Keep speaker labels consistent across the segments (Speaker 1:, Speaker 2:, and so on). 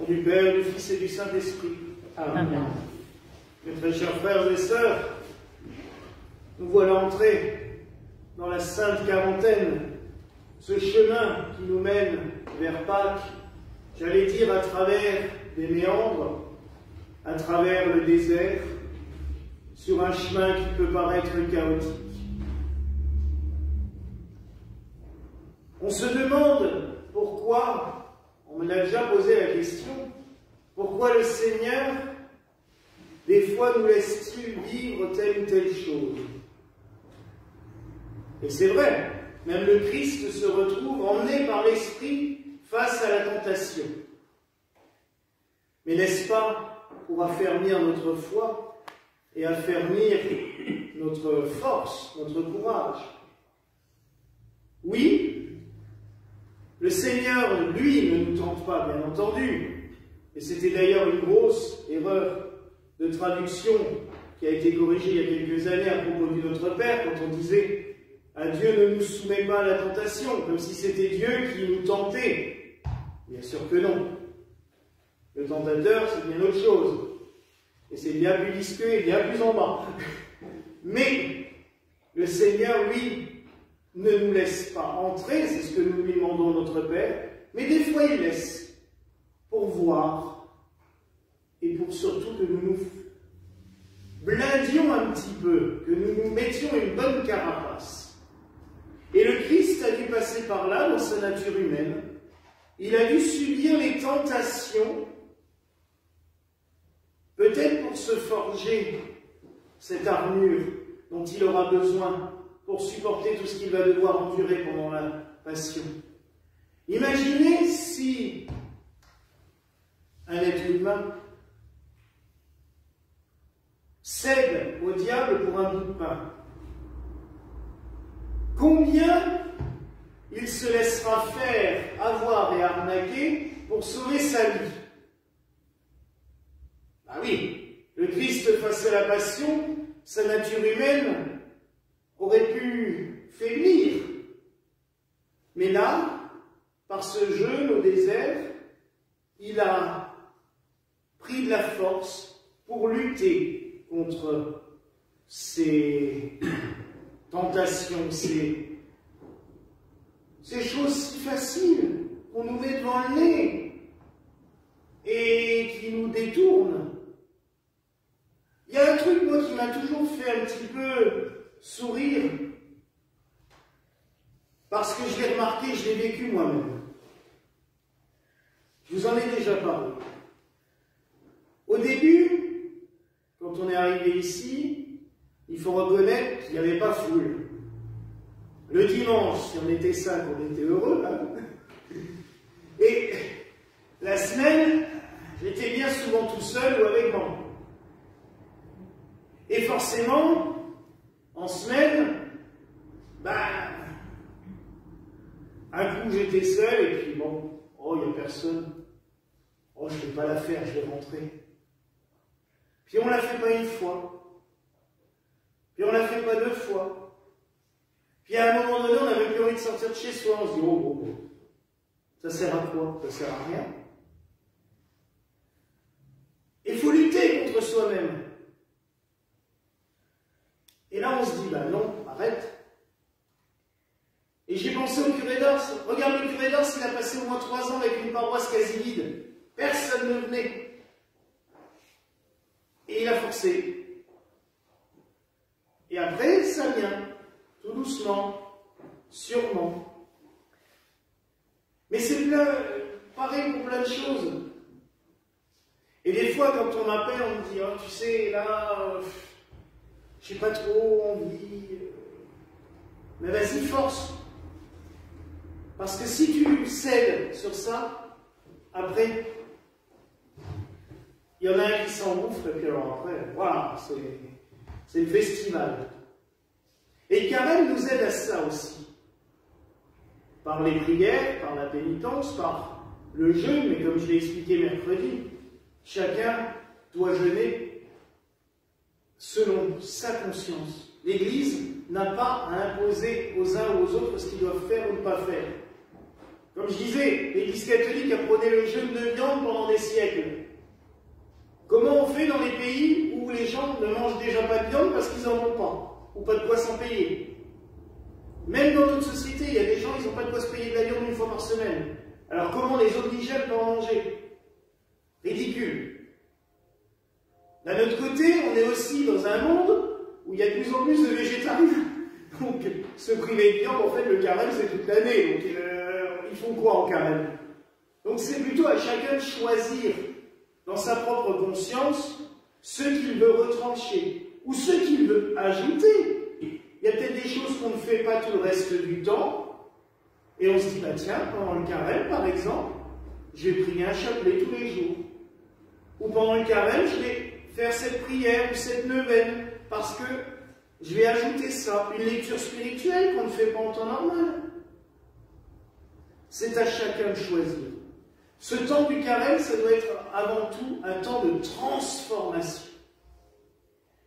Speaker 1: Au nom du Père, du Fils et du Saint-Esprit. Amen.
Speaker 2: Amen.
Speaker 1: Mes très chers frères et sœurs, nous voilà entrés dans la Sainte Quarantaine, ce chemin qui nous mène vers Pâques, j'allais dire à travers des méandres, à travers le désert, sur un chemin qui peut paraître chaotique. On se demande pourquoi, on me l'a déjà posé la question, pourquoi le Seigneur, des fois, nous laisse-t-il vivre telle ou telle chose? Et c'est vrai, même le Christ se retrouve emmené par l'Esprit face à la tentation. Mais n'est-ce pas pour affermir notre foi et affermir notre force, notre courage? Oui, le Seigneur, lui, ne nous tente pas, bien entendu. Et c'était d'ailleurs une grosse erreur de traduction qui a été corrigée il y a quelques années à propos du Notre Père, quand on disait « à Dieu ne nous soumet pas à la tentation », comme si c'était Dieu qui nous tentait. Bien sûr que non. Le tentateur, c'est bien autre chose. Et c'est bien plus discret et bien plus en bas. Mais le Seigneur, lui, ne nous laisse pas entrer, c'est ce que nous lui demandons notre Père, mais des fois il laisse pour voir et pour surtout que nous nous blindions un petit peu, que nous nous mettions une bonne carapace. Et le Christ a dû passer par là, dans sa nature humaine. Il a dû subir les tentations, peut-être pour se forger cette armure dont il aura besoin pour supporter tout ce qu'il va devoir endurer pendant la passion. Imaginez si un être humain cède au diable pour un bout de pain. Combien il se laissera faire, avoir et arnaquer pour sauver sa vie? Ah oui, le Christ face à la passion, sa nature humaine aurait pu faiblir. Mais là, par ce jeûne au désert, il a pris de la force pour lutter contre ces tentations, ces choses si faciles qu'on nous met devant le nez et qui nous détournent. Il y a un truc, moi, qui m'a toujours fait un petit peu sourire, parce que je l'ai remarqué, je l'ai vécu moi-même. Je vous en ai déjà parlé. Au début, quand on est arrivé ici, il faut reconnaître qu'il n'y avait pas foule. Le dimanche, si on était 5, on était heureux. Hein, et la semaine, j'étais bien souvent tout seul ou avec maman. Et forcément, en semaine, un coup j'étais seul et puis bon, oh, il n'y a personne. Oh, je ne vais pas la faire, je vais rentrer. Puis on ne la fait pas une fois. Puis on ne la fait pas 2 fois. Puis à un moment donné, on n'avait plus envie de sortir de chez soi. On se dit, oh, ça sert à quoi? Ça sert à rien. Il faut lutter contre soi-même. Et là, on se dit, non, arrête. Et j'ai pensé au curé d'Ars. Regarde le curé d'Ars, il a passé au moins 3 ans avec une paroisse quasi vide. Personne ne venait. Et il a forcé. Et après, ça vient. Tout doucement. Sûrement. Mais c'est pareil pour plein de choses. Et des fois, quand on m'appelle, on me dit, oh, tu sais, là, j'ai pas trop envie. Mais vas-y, force. Parce que si tu cèdes sur ça, après, il y en a un qui s'engouffre, et puis alors après, voilà, c'est le festival. Et le carême nous aide à ça aussi. Par les prières, par la pénitence, par le jeûne, mais comme je l'ai expliqué mercredi, chacun doit jeûner selon sa conscience. L'Église n'a pas à imposer aux uns ou aux autres ce qu'ils doivent faire ou ne pas faire. Comme je disais, l'Église catholique a prôné le jeûne de viande pendant des siècles. Comment on fait dans les pays où les gens ne mangent déjà pas de viande parce qu'ils n'en ont pas, ou pas de quoi s'en payer? Même dans notre société, il y a des gens, ils n'ont pas de quoi se payer de la viande une fois par semaine. Alors comment les obliger à ne pas en manger? Ridicule. D'un autre côté, on est aussi dans un monde où il y a de plus en plus de végétariens. Donc, se priver de viande, en fait, le carême, c'est toute l'année. Donc, ils font quoi en carême? Donc, c'est plutôt à chacun de choisir, dans sa propre conscience, ce qu'il veut retrancher, ou ce qu'il veut ajouter. Il y a peut-être des choses qu'on ne fait pas tout le reste du temps, et on se dit, bah tiens, pendant le carême, par exemple, je vais prier un chapelet tous les jours. Ou pendant le carême, je vais faire cette prière ou cette neuvaine, parce que je vais ajouter ça, une lecture spirituelle qu'on ne fait pas en temps normal. C'est à chacun de choisir. Ce temps du carême, ça doit être avant tout un temps de transformation.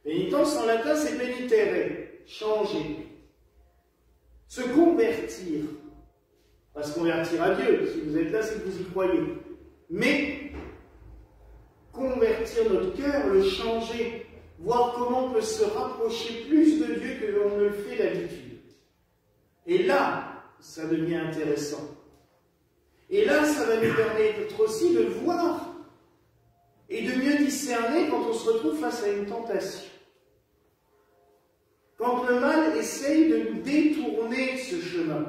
Speaker 1: Pénitence en latin, c'est pénitere, changer. Se convertir. Pas se convertir à Dieu, si vous êtes là, c'est que vous y croyez. Mais convertir notre cœur, le changer, voir comment on peut se rapprocher plus de Dieu que l'on ne le fait d'habitude. Et là, ça devient intéressant. Et là, ça va nous permettre aussi de voir et de mieux discerner quand on se retrouve face à une tentation. Quand le mal essaye de nous détourner ce chemin.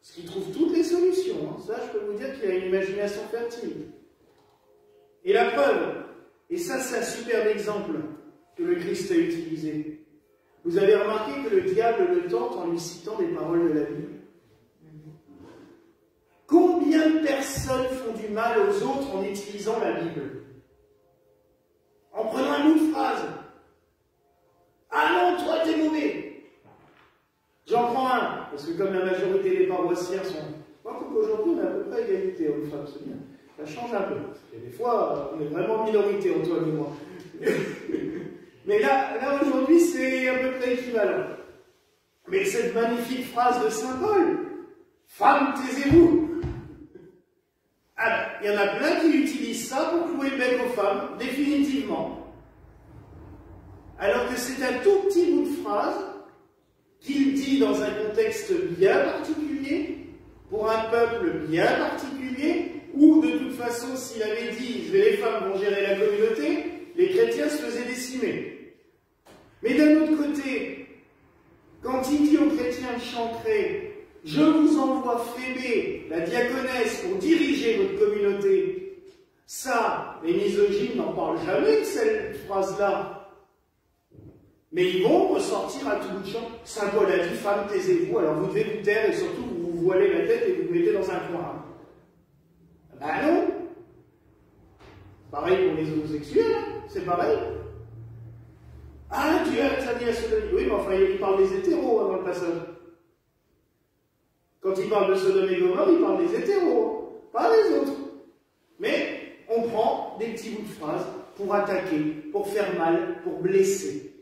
Speaker 1: Parce qu'il trouve toutes les solutions. Hein. Ça, je peux vous dire qu'il a une imagination fertile. Et la preuve, et ça c'est un superbe exemple que le Christ a utilisé. Vous avez remarqué que le diable le tente en lui citant des paroles de la Bible. Combien de personnes font du mal aux autres en utilisant la Bible? En prenant un bout de phrase. Ah non, toi t'es mauvais. J'en prends un, parce que comme la majorité des paroissiens sont... Moi, qu'aujourd'hui, on est à peu près égalité homme-femme, c'est bien. Ça change un peu. Et des fois, on est vraiment minorité, Antoine et moi. Mais là aujourd'hui, c'est à peu près équivalent. Mais cette magnifique phrase de Saint Paul, « Femmes, taisez-vous » il y en a plein qui utilisent ça pour clouer le bec aux femmes, définitivement. Alors que c'est un tout petit bout de phrase qu'il dit dans un contexte bien particulier, pour un peuple bien particulier, où de toute façon, s'il avait dit « les femmes vont gérer la communauté », les chrétiens se faisaient décimer. Mais d'un autre côté, quand il dit aux chrétiens de Chancré, je vous envoie Phébé, la diaconesse, pour diriger votre communauté. Ça, les misogynes n'en parlent jamais de cette phrase-là. Mais ils vont ressortir à tout bout de champ. Saint Paul a dit, femme, taisez-vous, alors vous devez vous taire et surtout vous vous voilez la tête et vous vous mettez dans un coin. Ben non. Pareil pour les homosexuels, c'est pareil. Ah, Dieu a dit la sodomie. Oui, mais enfin, il parle des hétéros avant le passage. Quand il parle de Sodome et Gomorrhe, il parle des hétéros, pas les autres. Mais on prend des petits bouts de phrases pour attaquer, pour faire mal, pour blesser.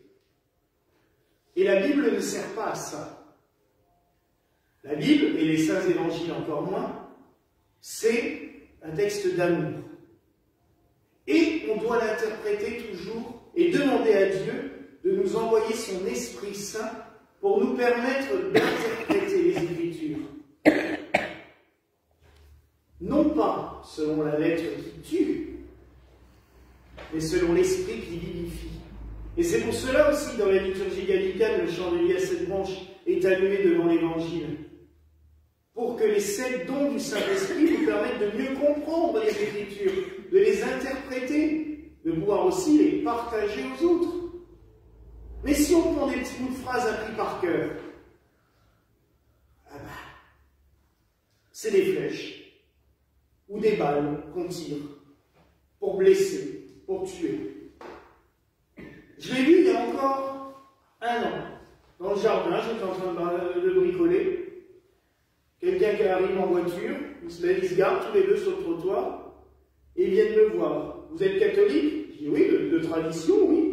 Speaker 1: Et la Bible ne sert pas à ça. La Bible, et les saints évangiles encore moins, c'est un texte d'amour. Et on doit l'interpréter toujours et demander à Dieu de nous envoyer son Esprit Saint pour nous permettre d'interpréter les Écritures. Non pas selon la lettre qui tue, mais selon l'Esprit qui vivifie. Et c'est pour cela aussi, dans la liturgie gallicane, le chandelier à 7 branches est allumé devant l'Évangile. Pour que les 7 dons du Saint-Esprit vous permettent de mieux comprendre les Écritures, de les interpréter, de pouvoir aussi les partager aux autres. Mais si on prend des petits bouts de phrases appris par cœur, c'est des flèches ou des balles qu'on tire pour blesser, pour tuer. Je l'ai vu il y a encore un an, dans le jardin, j'étais en train de bricoler. Quelqu'un qui arrive en voiture, ils se gardent tous les deux sur le trottoir, et ils viennent me voir. Vous êtes catholique? Je dis oui, de tradition, oui.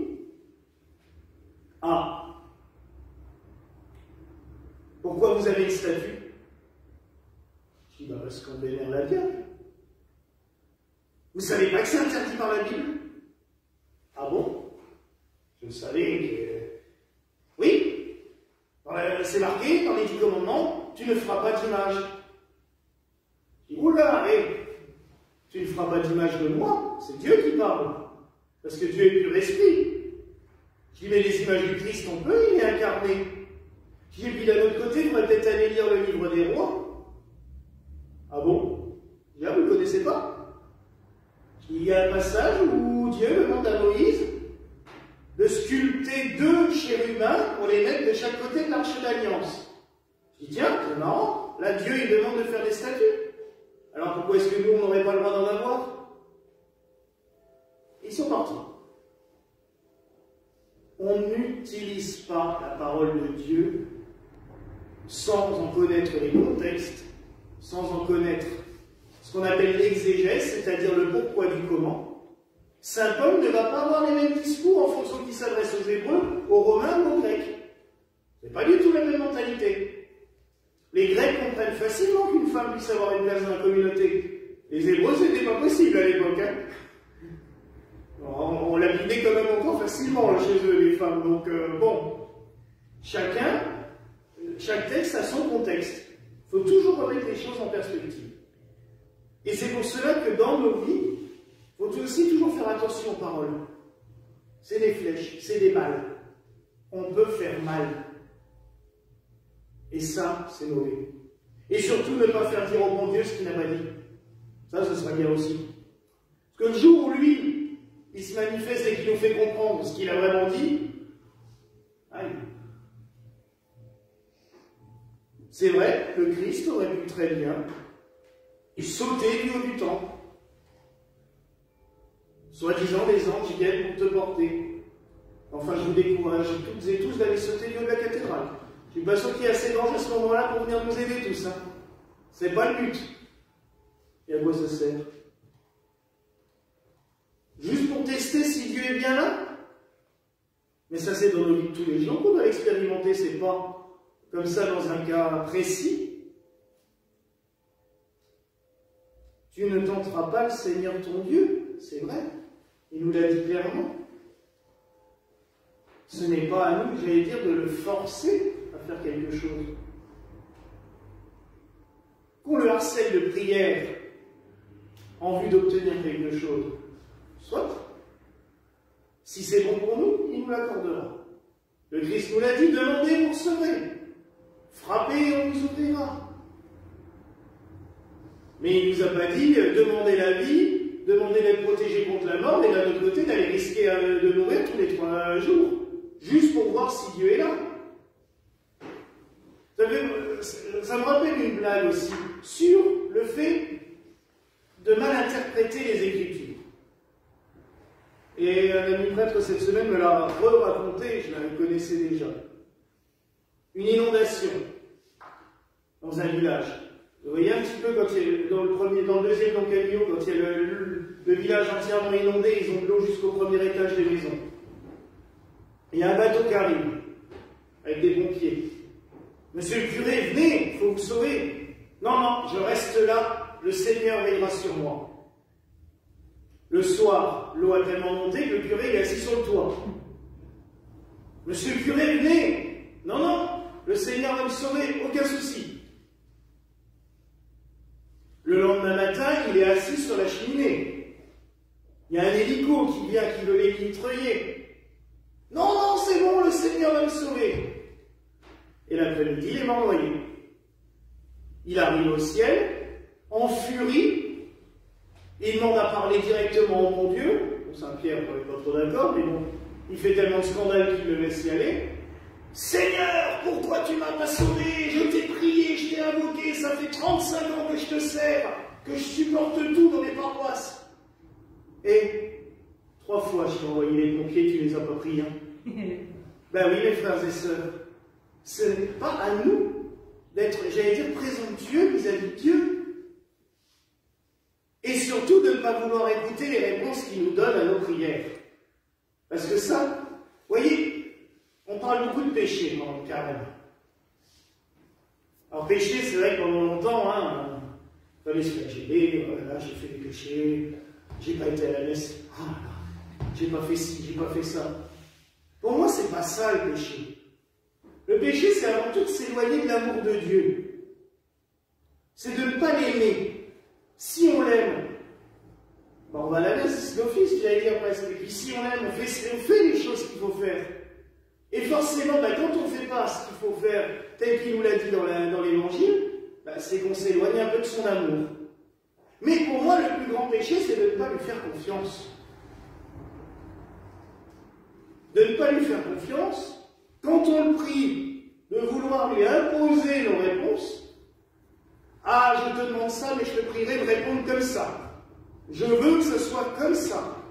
Speaker 1: Ah. Pourquoi vous avez le statut? Je Vous savez pas que c'est interdit par la Bible? Ah bon? Je savais que... Oui, c'est marqué dans les 10 commandements, tu ne feras pas d'image. Je dis, oula, tu ne feras pas d'image de moi, c'est Dieu qui parle. Parce que Dieu est pur esprit. Je dis, mais les images du Christ, on peut, il est incarné. Je dis, et puis d'un autre côté, il faudrait peut-être aller lire le livre des rois. Ah bon? Je dis, ah, vous ne le connaissez pas? Il y a un passage où Dieu demande à Moïse de sculpter 2 chérubins pour les mettre de chaque côté de l'arche d'alliance. Je dis, tiens, c'est marrant, là Dieu il demande de faire des statues. Alors pourquoi est-ce que nous, on n'aurait pas le droit d'en avoir? Ils sont partis. On n'utilise pas la parole de Dieu sans en connaître les contextes, sans en connaître ce qu'on appelle l'exégèse, c'est-à-dire le pourquoi du comment. Saint Paul ne va pas avoir les mêmes discours en fonction qu'il s'adresse aux Hébreux, aux Romains ou aux Grecs. Ce n'est pas du tout la même mentalité. Les Grecs comprennent facilement qu'une femme puisse avoir une place dans la communauté. Les Hébreux, ce n'était pas possible à l'époque. Hein. On l'appliquait quand même encore facilement là, chez eux, les femmes. Donc, bon, chaque texte a son contexte. Il faut toujours remettre les choses en perspective. Et c'est pour cela que dans nos vies, il faut aussi toujours faire attention aux paroles. C'est des flèches, c'est des balles. On peut faire mal. Et ça, c'est mauvais. Et surtout, ne pas faire dire au bon Dieu ce qu'il n'a pas dit. Ça, ce sera bien aussi. Parce que le jour où lui, il se manifeste et qu'il nous fait comprendre ce qu'il a vraiment dit, aïe. C'est vrai, le Christ aurait pu très bien sauter du haut du temple. Soi-disant, les anges viennent pour te porter. Enfin, je vous décourage toutes et tous d'aller sauter du haut de la cathédrale. Je ne suis pas sûr qu'il y ait assez d'anges à ce moment-là pour venir nous aider tous. Hein. C'est pas le but. Et à quoi ça sert? Juste pour tester si Dieu est bien là? Mais ça, c'est dans nos vies de tous les jours qu'on doit l'expérimenter. C'est pas comme ça dans un cas précis. Tu ne tenteras pas le Seigneur ton Dieu, c'est vrai. Il nous l'a dit clairement. Ce n'est pas à nous, j'allais dire, de le forcer à faire quelque chose. Qu'on le harcèle de prière en vue d'obtenir quelque chose, soit. Si c'est bon pour nous, il nous l'accordera. Le Christ nous l'a dit, demandez, vous recevrez. Frappez, on vous ouvrira. Mais il ne nous a pas dit, demandez la vie, demandez d'être protégé contre la mort, et d'un autre côté, d'aller risquer de mourir tous les 3 jours, juste pour voir si Dieu est là. Ça me rappelle une blague aussi, sur le fait de mal interpréter les Écritures. Et un ami prêtre cette semaine me l'a raconté, je la connaissais déjà. Une inondation dans un village. Vous voyez un petit peu quand il y a, dans le deuxième Don Camillo, quand il y a le village entièrement inondé, ils ont de l'eau jusqu'au premier étage des maisons. Il y a un bateau qui arrive, avec des pompiers. Monsieur le curé, venez, il faut vous sauver. Non, non, je reste là, le Seigneur veillera sur moi. Le soir, l'eau a tellement monté que le curé est assis sur le toit. Monsieur le curé, venez. Non, non, le Seigneur va me sauver, aucun souci. Le lendemain matin, il est assis sur la cheminée. Il y a un hélico qui vient, qui veut les mitrailler. Non, non, c'est bon, le Seigneur va me sauver. Et l'après-midi, il est mort noyé. Il arrive au ciel, en furie, et il demande à parler directement au bon Dieu. Bon, Saint-Pierre n'est pas trop d'accord, mais bon, il fait tellement de scandale qu'il le laisse y aller. Seigneur, pourquoi tu m'as pas sauvé? Je t'ai prié, je t'ai invoqué, ça fait 35 ans que je te sers, que je supporte tout dans mes paroisses. Et 3 fois, je t'ai envoyé les pompiers, tu les as pas pris, hein. Ben oui, mes frères et sœurs, ce n'est pas à nous d'être, j'allais dire, présomptueux vis-à-vis de Dieu. Et surtout de ne pas vouloir écouter les réponses qu'il nous donne à nos prières. Parce que ça, vous voyez, on parle beaucoup de péché dans le carême. Alors péché, c'est vrai que pendant longtemps, il fallait se flageller, voilà, j'ai fait des péchés, j'ai pas été à la messe, oh là là, j'ai pas fait ci, j'ai pas fait ça. Pour moi, c'est pas ça le péché. Le péché, c'est avant tout de s'éloigner de l'amour de Dieu. C'est de ne pas l'aimer. Si on l'aime, ben on va à la messe d'office, j'allais dire presque. Et puis si on l'aime, on fait les choses qu'il faut faire. Et forcément, ben, quand on ne fait pas ce qu'il faut faire, tel qu'il nous l'a dit dans l'Évangile, ben, c'est qu'on s'éloigne un peu de son amour. Mais pour moi, le plus grand péché, c'est de ne pas lui faire confiance. De ne pas lui faire confiance, quand on le prie de vouloir lui imposer nos réponses, ah, je te demande ça, mais je te prierai de répondre comme ça. Je veux que ce soit comme ça.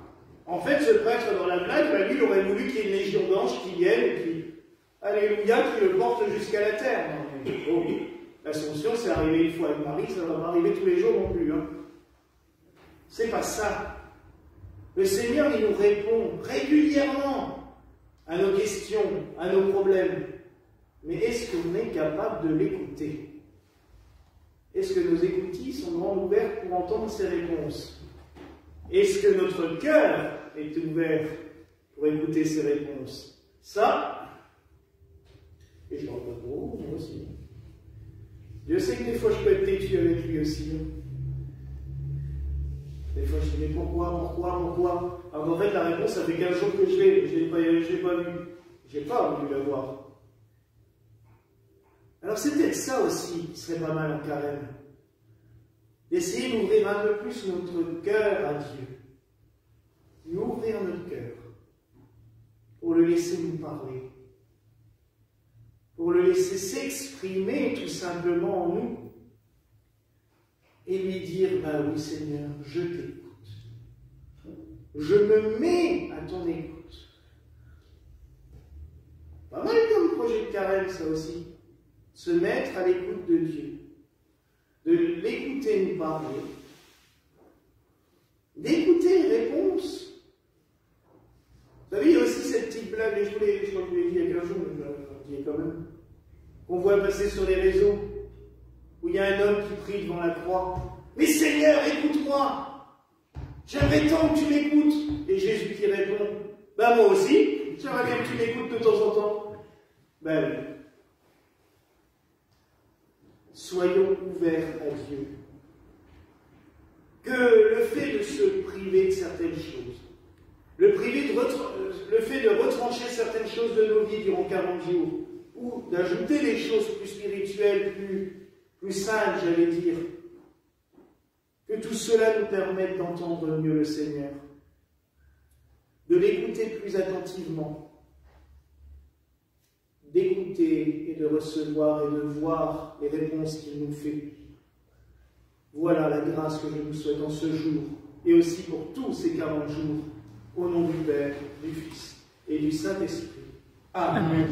Speaker 1: En fait, ce prêtre, dans la blague, bah, lui, il aurait voulu qu'il y ait une légion d'anges qui viennent et qui, alléluia, qui le porte jusqu'à la terre. Oh, l'Ascension, c'est arrivé une fois avec Marie, ça ne va pas arriver tous les jours non plus. Hein. C'est pas ça. Le Seigneur, il nous répond régulièrement à nos questions, à nos problèmes. Mais est-ce qu'on est capable de l'écouter? Est-ce que nos écoutilles sont grandes ouvertes pour entendre ses réponses? Est-ce que notre cœur est ouvert pour écouter ses réponses? Ça, et je ne parle pas trop, moi aussi. Dieu sait que des fois je peux être têtu avec lui aussi. Des fois je dis, mais pourquoi? Alors en fait la réponse, ça fait 15 jours que je l'ai pas vu. Je n'ai pas voulu la voir. Alors c'est peut-être ça aussi qui serait pas mal en carême. D'essayer d'ouvrir un peu plus notre cœur à Dieu. Lui ouvrir notre cœur. Pour le laisser nous parler. Pour le laisser s'exprimer tout simplement en nous. Et lui dire, bah oui Seigneur, je t'écoute. Je me mets à ton écoute. Pas mal comme projet de carême ça aussi. Se mettre à l'écoute de Dieu. De l'écouter nous parler. D'écouter les réponses. Vous savez, il y a aussi cette petite blague, et je crois que je vous l'ai dit il y a 15 jours, mais je le dis quand même, qu'on voit passer sur les réseaux, où il y a un homme qui prie devant la croix. Mais Seigneur, écoute-moi! J'aimerais tant que tu m'écoutes! Et Jésus qui répond, ben moi aussi, j'aimerais bien que tu m'écoutes de temps en temps. Ben oui. Soyons ouverts à Dieu. Que le fait de se priver de certaines choses, le fait de retrancher certaines choses de nos vies durant 40 jours, ou d'ajouter des choses plus spirituelles, plus saintes, j'allais dire, que tout cela nous permette d'entendre mieux le Seigneur, de l'écouter plus attentivement, d'écouter et de recevoir et de voir les réponses qu'il nous fait. Voilà la grâce que je nous souhaite en ce jour, et aussi pour tous ces 40 jours, au nom du Père, du Fils et du Saint-Esprit. Amen.